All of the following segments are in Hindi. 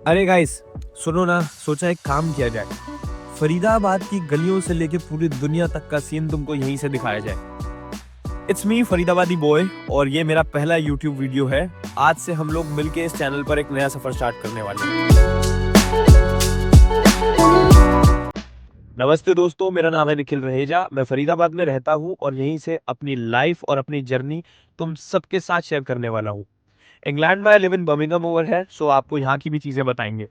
अरे गाइस, सुनो ना, सोचा एक काम किया जाए। फरीदाबाद की गलियों से लेके पूरी दुनिया तक का सीन तुमको यहीं से दिखाया जाए। इट्स मी फरीदाबादी बॉय और ये मेरा पहला यूट्यूब वीडियो है। आज से हम लोग मिलके इस चैनल पर एक नया सफर स्टार्ट करने वाले हैं। नमस्ते दोस्तों, मेरा नाम है निखिल रहेजा। मैं फरीदाबाद में रहता हूँ और यहीं से अपनी लाइफ और अपनी जर्नी तुम सबके साथ शेयर करने वाला हूँ। इंग्लैंड में I live in Birmingham over है, सो आपको यहाँ की भी चीजें बताएंगे।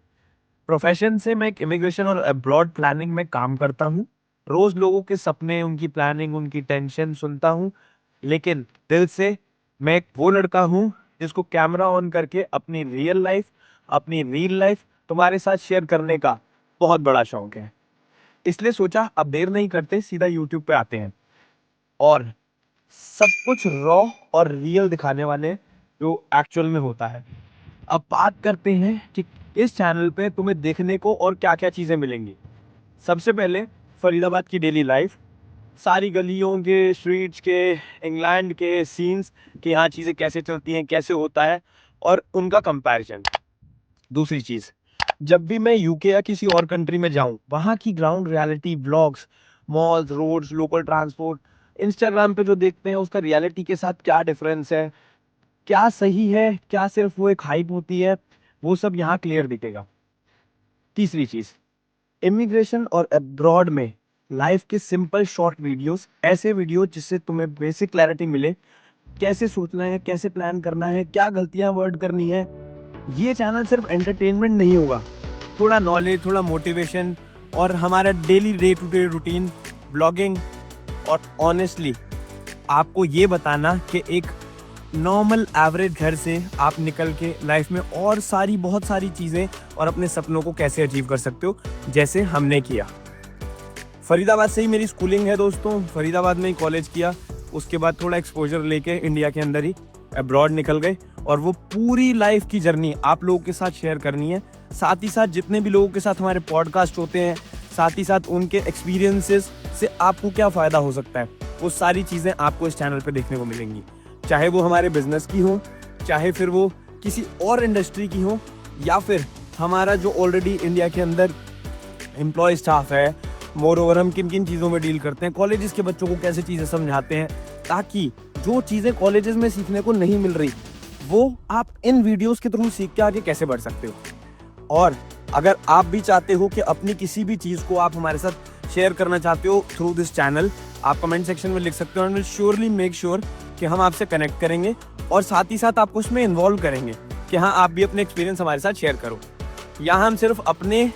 प्रोफेशन से मैं एक इमिग्रेशन और अब्रॉड प्लानिंग में काम करता हूँ। रोज लोगों के सपने, उनकी प्लानिंग, उनकी टेंशन सुनता हूँ, लेकिन दिल से मैं एक वो लड़का हूँ जिसको कैमरा ऑन करके अपनी रियल लाइफ तुम्हारे साथ शेयर करने का बहुत बड़ा शौक है। इसलिए सोचा अब देर नहीं करते, सीधा यूट्यूब पे आते हैं और सब कुछ रॉ और रियल दिखाने वाले जो एक्चुअल में होता है। अब बात करते हैं कि इस चैनल पे तुम्हें देखने को और क्या-क्या चीजें मिलेंगी। सबसे पहले फरीदाबाद की डेली लाइफ, सारी गलियों के, स्ट्रीट्स के, इंग्लैंड के सीन्स कि यहाँ चीजें कैसे चलती हैं, कैसे होता है और उनका कंपैरिजन। दूसरी चीज, जब भी मैं यूके या किसी और कंट्री में जाऊं, वहां की ground reality vlogs, malls, roads, local transport, Instagram पे जो देखते हैं उसका रियलिटी के साथ क्या डिफरेंस है, क्या सही है, क्या सिर्फ वो एक हाइप होती है, वो सब यहाँ क्लियर दिखेगा। तीसरी चीज, इमिग्रेशन और अब्रॉड में लाइफ के सिंपल शॉर्ट वीडियोस, ऐसे वीडियो जिससे तुम्हें बेसिक क्लैरिटी मिले, कैसे सोचना है, कैसे प्लान करना है, क्या गलतियां अवॉइड करनी है। ये चैनल सिर्फ एंटरटेनमेंट नहीं होगा, थोड़ा नॉलेज, थोड़ा मोटिवेशन और हमारा daily day to day routine blogging. और ऑनेस्टली आपको ये बताना कि एक नॉर्मल एवरेज घर से आप निकल के लाइफ में और बहुत सारी चीज़ें और अपने सपनों को कैसे अचीव कर सकते हो, जैसे हमने किया। फरीदाबाद से ही मेरी स्कूलिंग है दोस्तों, फरीदाबाद में ही कॉलेज किया। उसके बाद थोड़ा एक्सपोजर लेके इंडिया के अंदर ही अब्रॉड निकल गए और वो पूरी लाइफ की जर्नी आप लोगों के साथ शेयर करनी है। साथ ही साथ जितने भी लोगों के साथ हमारे पॉडकास्ट होते हैं, साथ ही साथ उनके एक्सपीरियंसेस से आपको क्या फ़ायदा हो सकता है, वो सारी चीज़ें आपको इस चैनल पर देखने को मिलेंगी। चाहे वो हमारे बिजनेस की हो, चाहे फिर वो किसी और इंडस्ट्री की हो, या फिर हमारा जो ऑलरेडी इंडिया के अंदर एम्प्लॉय स्टाफ है, मोर ओवर हम किन किन चीज़ों में डील करते हैं, कॉलेजेस के बच्चों को कैसे चीज़ें समझाते हैं, ताकि जो चीज़ें कॉलेजेस में सीखने को नहीं मिल रही वो आप इन वीडियोस के थ्रू सीख के आगे कैसे बढ़ सकते हो। और अगर आप भी चाहते हो कि अपनी किसी भी चीज़ को आप हमारे साथ शेयर करना चाहते हो थ्रू दिस चैनल, आप कमेंट सेक्शन में लिख सकते हो and will surely make sure कि हम आपसे कनेक्ट करेंगे और साथ ही साथ आपको उसमें इन्वॉल्व करेंगे कि हाँ, आप भी अपने एक्सपीरियंस हमारे साथ शेयर करो। यहाँ हम सिर्फ अपने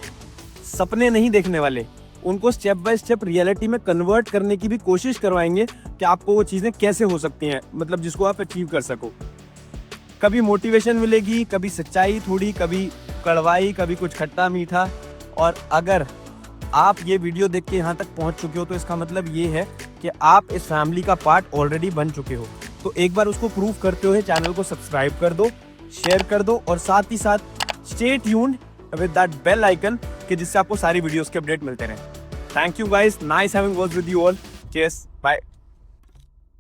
सपने नहीं देखने वाले, उनको स्टेप बाय स्टेप रियलिटी में कन्वर्ट करने की भी कोशिश करवाएंगे कि आपको वो चीज़ें कैसे हो सकती हैं, मतलब जिसको आप अचीव कर सको। कभी मोटिवेशन मिलेगी, कभी सच्चाई थोड़ी, कभी कड़वाई, कभी कुछ खट्टा मीठा। और अगर आप ये वीडियो देख के यहाँ तक पहुँच चुके हो तो इसका मतलब ये है कि आप इस फैमिली का पार्ट ऑलरेडी बन चुके हो। तो एक बार उसको प्रूव करते हुए चैनल को सब्सक्राइब कर दो, शेयर कर दो और साथ ही साथ stay tuned with that bell icon कि जिससे आपको सारी वीडियोस के अपडेट मिलते रहें। Thank you guys, nice having words with you all. Cheers, bye.